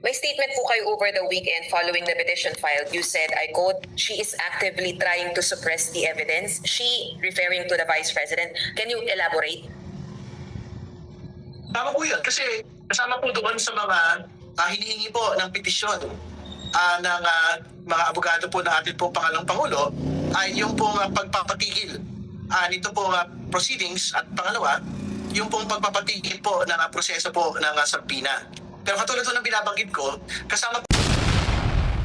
May statement po kayo over the weekend following the petition filed. You said, I quote, she is actively trying to suppress the evidence. She, referring to the Vice President. Can you elaborate? Tama po yun kasi kasama po doon sa mga hinihingi po ng petisyon ng mga abogado po na ating po pangalawang Pangulo ay yung pong pagpapatigil nito po proceedings at pangalawa, yung pong pagpapatigil po ng proseso po ng salpina. Pero katulad po ng binabanggit ko, kasama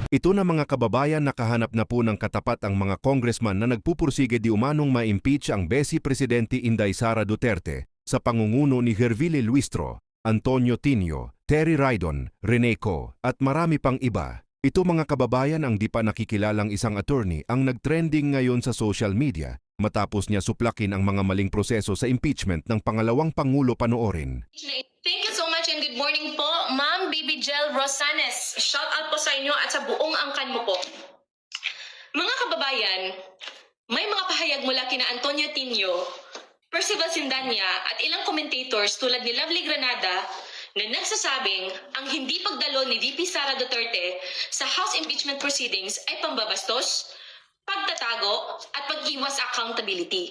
Ito na mga kababayan, nakahanap na po ng katapat ang mga congressman na nagpupursige di umanong ma-impeach ang Vice Presidente Inday Sara Duterte sa pangunguna ni Hervile Luistro, Antonio Tinio, Terry Raidon, Rene Co, at marami pang iba. Ito mga kababayan ang di pa nakikilalang isang attorney ang nagtrending ngayon sa social media matapos niya suplakin ang mga maling proseso sa impeachment ng pangalawang Pangulo. Panoorin. Thank you so much and good morning po, Ma'am Bibi Jel Rosanes. Shout out po sa inyo at sa buong angkan mo po. Mga kababayan, may mga pahayag mula kina Antonio Tinio, Percival Sindanya at ilang commentators tulad ni Lovely Granada na nagsasabing ang hindi pagdalo ni VP Sara Duterte sa House impeachment proceedings ay pambabastos, pagtatago at pag-iwas accountability.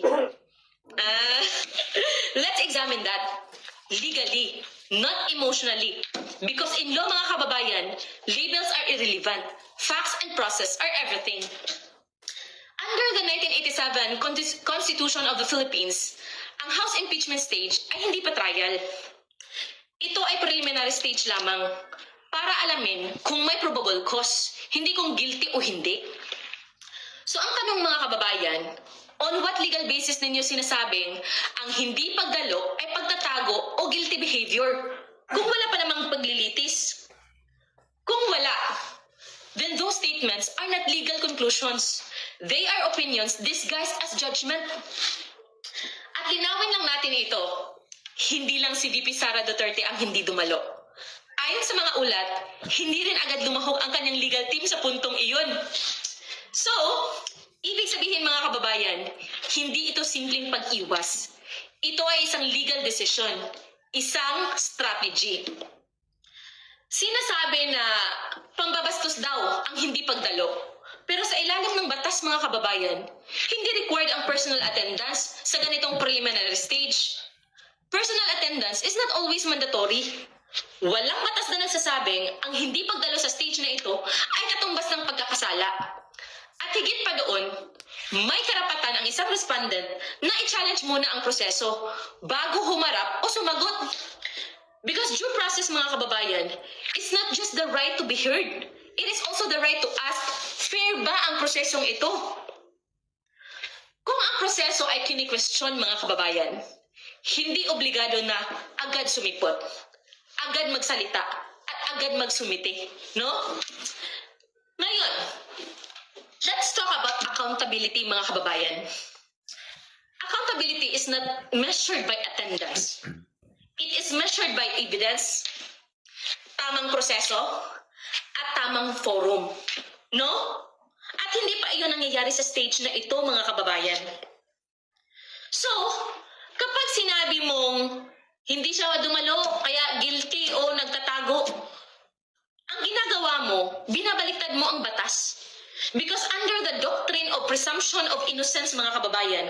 Let's examine that legally, not emotionally. Because in law, mga kababayan, labels are irrelevant. Facts and process are everything. Under the 1987 Constitution of the Philippines, ang House impeachment stage ay hindi pa trial. Ito ay preliminary stage lamang para alamin kung may probable cause, hindi kung guilty o hindi. So ang tanong mga kababayan, on what legal basis ninyo sinasabing ang hindi pagdalo ay pagtatago o guilty behavior kung wala pa namang paglilitis? Kung wala, then those statements are not legal conclusions. They are opinions disguised as judgment. At linawin lang natin ito, hindi lang si VP Sara Duterte ang hindi dumalo. Ayon sa mga ulat, hindi rin agad lumahok ang kanyang legal team sa puntong iyon. So, ibig sabihin mga kababayan, hindi ito simpleng pag-iwas. Ito ay isang legal decision, isang strategy. Sinasabi na pambabastos daw ang hindi pagdalo. Pero sa ilalim ng batas mga kababayan, hindi required ang personal attendance sa ganitong preliminary stage. Personal attendance is not always mandatory. Walang batas na nagsasabing ang hindi pagdalo sa stage na ito ay katumbas ng pagkakasala. At higit pa doon, may karapatan ang isang respondent na i-challenge muna ang proseso bago humarap o sumagot. Because due process mga kababayan is not just the right to be heard. It is also the right to ask, fair ba ang prosesong ito? Kung ang proseso ay kini-question mga kababayan, hindi obligado na agad sumipot, agad magsalita, at agad magsumite, no? Ngayon, let's talk about accountability mga kababayan. Accountability is not measured by attendance. It is measured by evidence, tamang proseso, at tamang forum. No? At hindi pa iyon nangyayari sa stage na ito mga kababayan. So, kapag sinabi mong hindi siya dumalo, kaya guilty o nagtatago, ang ginagawa mo, binabaliktad mo ang batas. Because under the doctrine of presumption of innocence, mga kababayan,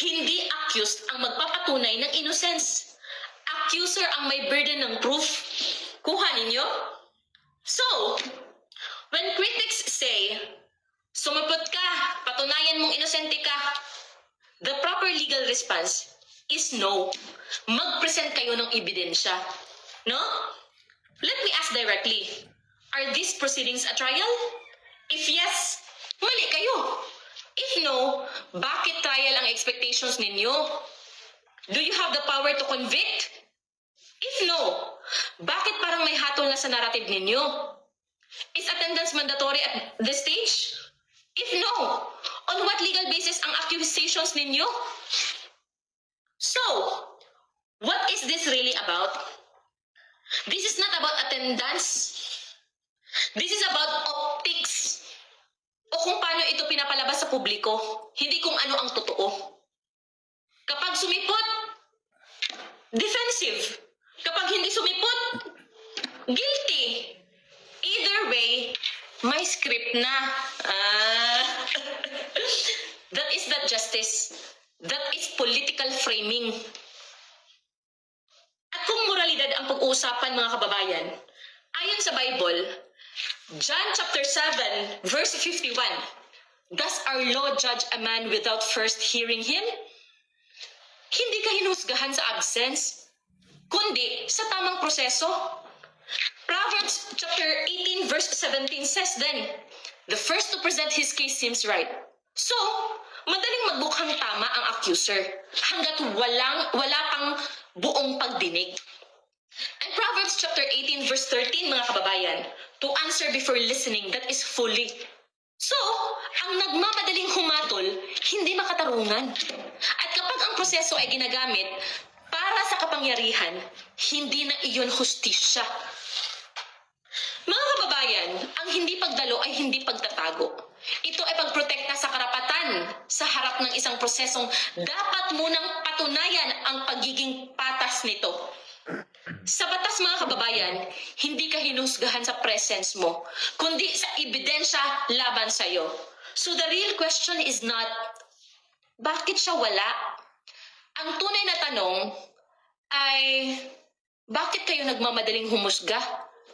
hindi accused ang magpapatunay ng innocence. Accuser ang may burden ng proof. Kuha ninyo? So, when critics say, sumipot ka, patunayan mong inosente ka, the proper legal response is no. Mag-present kayo ng ebidensya. No? Let me ask directly, are these proceedings a trial? If yes, mali kayo. If no, bakit trial ang expectations ninyo? Do you have the power to convict? If no, bakit parang may hatol na sa narrative ninyo? Is attendance mandatory at this stage? If no, on what legal basis ang accusations ninyo? So, what is this really about? This is not about attendance. This is about optics. O kung paano ito pinapalabas sa publiko, hindi kung ano ang totoo. Kapag sumipot, defensive. Kapag hindi sumipot, guilty. na. That is not justice. That is political framing. At kung moralidad ang pag-uusapan, mga kababayan, ayon sa Bible, John chapter 7, verse 51, does our law judge a man without first hearing him? Hindi ka hinusgahan sa absence, kundi sa tamang proseso. Proverbs chapter 18, verse 17 says then, the first to present his case seems right. So, madaling magbukhang tama ang accuser hanggat wala pang buong pagdinig. And Proverbs chapter 18 verse 13, mga kababayan, to answer before listening, that is fully. So, ang nagmamadaling humatol, hindi makatarungan. At kapag ang proseso ay ginagamit para sa kapangyarihan, hindi na iyon hustisya. Mga kababayan, ang hindi pagdalo ay hindi pagtatago. Ito ay pagprotekta sa karapatan sa harap ng isang prosesong dapat munang patunayan ang pagiging patas nito. Sa batas, mga kababayan, hindi ka hinusgahan sa presence mo, kundi sa ebidensya laban sa'yo. So the real question is not, bakit siya wala? Ang tunay na tanong ay, bakit kayo nagmamadaling humusga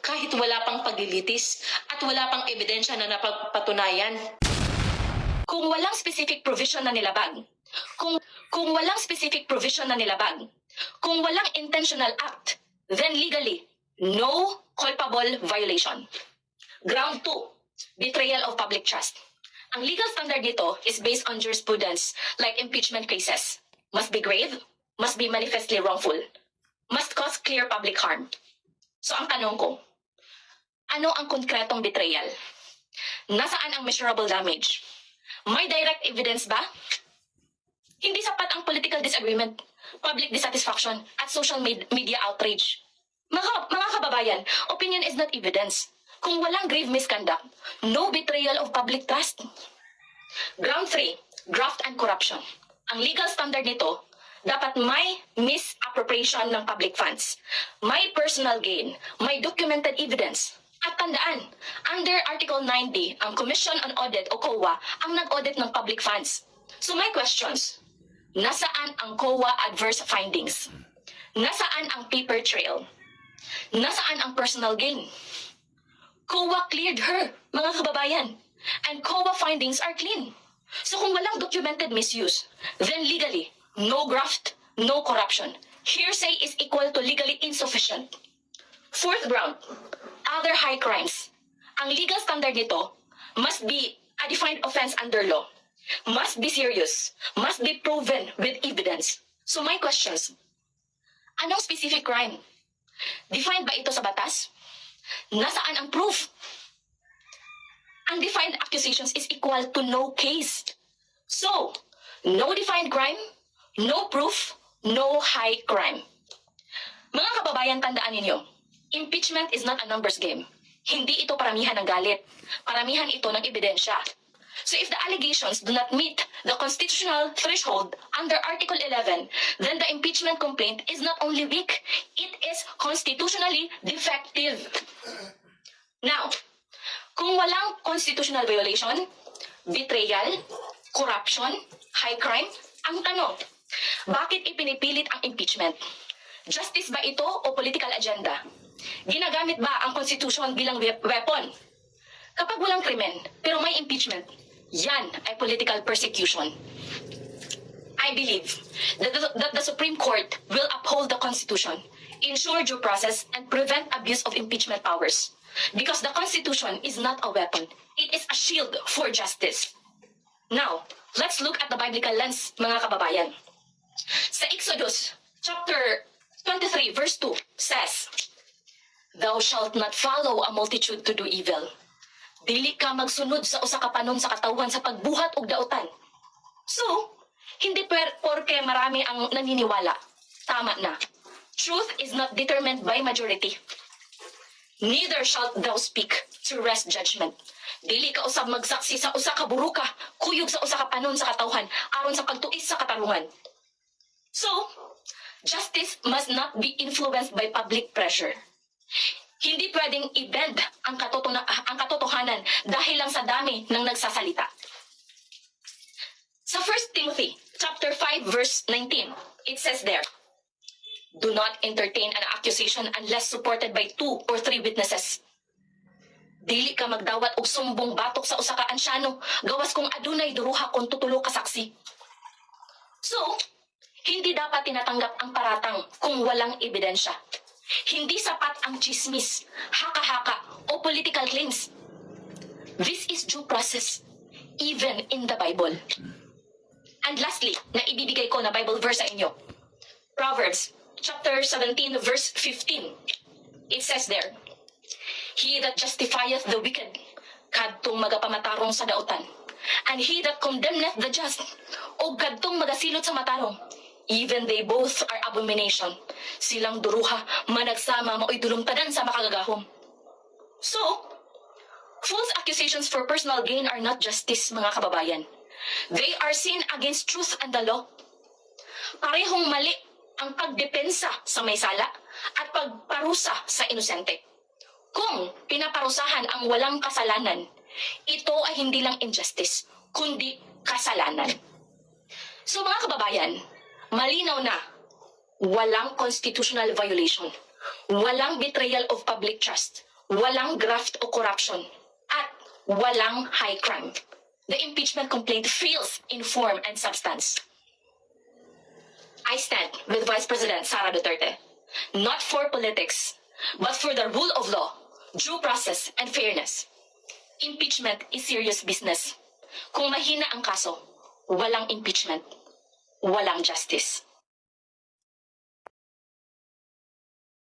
kahit wala pang paglilitis at wala pang ebidensya na napapatunayan? Kung walang specific provision na nilabag, kung walang specific provision na nilabag, kung walang intentional act, then legally, no culpable violation. Ground 2, betrayal of public trust. Ang legal standard dito is based on jurisprudence like impeachment cases. Must be grave, must be manifestly wrongful, must cause clear public harm. So ang tanong ko, ano ang konkretong betrayal? Nasaan ang measurable damage? May direct evidence ba? Hindi sapat ang political disagreement, public dissatisfaction, at social media outrage. Mga kababayan, opinion is not evidence. Kung walang grave misconduct, no betrayal of public trust. Ground 3, graft and corruption. Ang legal standard nito, dapat may misappropriation ng public funds, may personal gain, may documented evidence. At tandaan, under Article 90, ang Commission on Audit o COA ang nag-audit ng public funds. So my questions, nasaan ang COA adverse findings? Nasaan ang paper trail? Nasaan ang personal gain? COA cleared her, mga kababayan. And COA findings are clean. So kung walang documented misuse, then legally, no graft, no corruption. Hearsay is equal to legally insufficient. Fourth ground, other high crimes. Ang legal standard nito must be a defined offense under law, must be serious, must be proven with evidence. So my questions, anong specific crime? Defined ba ito sa batas? Nasaan ang proof? Ang defined accusations is equal to no case. So, no defined crime, no proof, no high crime. Mga kababayan, tandaan ninyo, impeachment is not a numbers game. Hindi ito paramihan ng galit. Paramihan ito ng ebidensya. So if the allegations do not meet the constitutional threshold under Article 11, then the impeachment complaint is not only weak, it is constitutionally defective. Now, kung walang constitutional violation, betrayal, corruption, high crime, ang tanong, bakit ipinipilit ang impeachment? Justice ba ito o political agenda? Ginagamit ba ang Constitution bilang weapon? Kapag walang krimen, pero may impeachment, yan ay political persecution. I believe that the Supreme Court will uphold the Constitution, ensure due process, and prevent abuse of impeachment powers. Because the Constitution is not a weapon. It is a shield for justice. Now, let's look at the biblical lens, mga kababayan. Sa Exodus, chapter 23, verse 2, says, "Thou shalt not follow a multitude to do evil. Dili ka magsunod sa usa ka panon sa katawan sa pagbuhat og dautan." So, hindi porke marami ang naniniwala. Tama na. Truth is not determined by majority. Neither shalt thou speak to wrest judgment. Dili ka usab magsaksi sa usa ka buruka, kuyog sa usa ka panon sa katawhan, aron sa pagtuis sa katarungan. So, justice must not be influenced by public pressure. Hindi pwedeng i-bend ang katotohanan katotohanan dahil lang sa dami ng nagsasalita. Sa 1 Timothy chapter 5 verse 19, it says there, "Do not entertain an accusation unless supported by 2 or 3 witnesses." Dili ka magdawat og sumbong batok sa usa ka ansyano, gawas kung adunay duruha kon tutulo ka saksi. So, hindi dapat tinatanggap ang paratang kung walang ebidensya. Hindi sapat ang chismis, haka-haka o political claims. This is due process, even in the Bible. And lastly, na ibibigay ko na Bible verse sa inyo. Proverbs chapter 17 verse 15. It says there, "He that justifieth the wicked, kadtong magapamatarong sa dautan. And he that condemneth the just, o kadtong magasilot sa matarong. Even they both are abomination. Silang duruha, managsama, mao'y dulumtadan sa makagagahom." So, false accusations for personal gain are not justice, mga kababayan. They are sin against truth and the law. Parehong mali ang pagdepensa sa may sala at pagparusa sa inosente. Kung pinaparusahan ang walang kasalanan, ito ay hindi lang injustice, kundi kasalanan. So mga kababayan, malinaw na walang constitutional violation, walang betrayal of public trust, walang graft o corruption, at walang high crime. The impeachment complaint fails in form and substance. I stand with Vice President Sara Duterte, not for politics, but for the rule of law, due process, and fairness. Impeachment is serious business. Kung mahina ang kaso, walang impeachment, walang justice.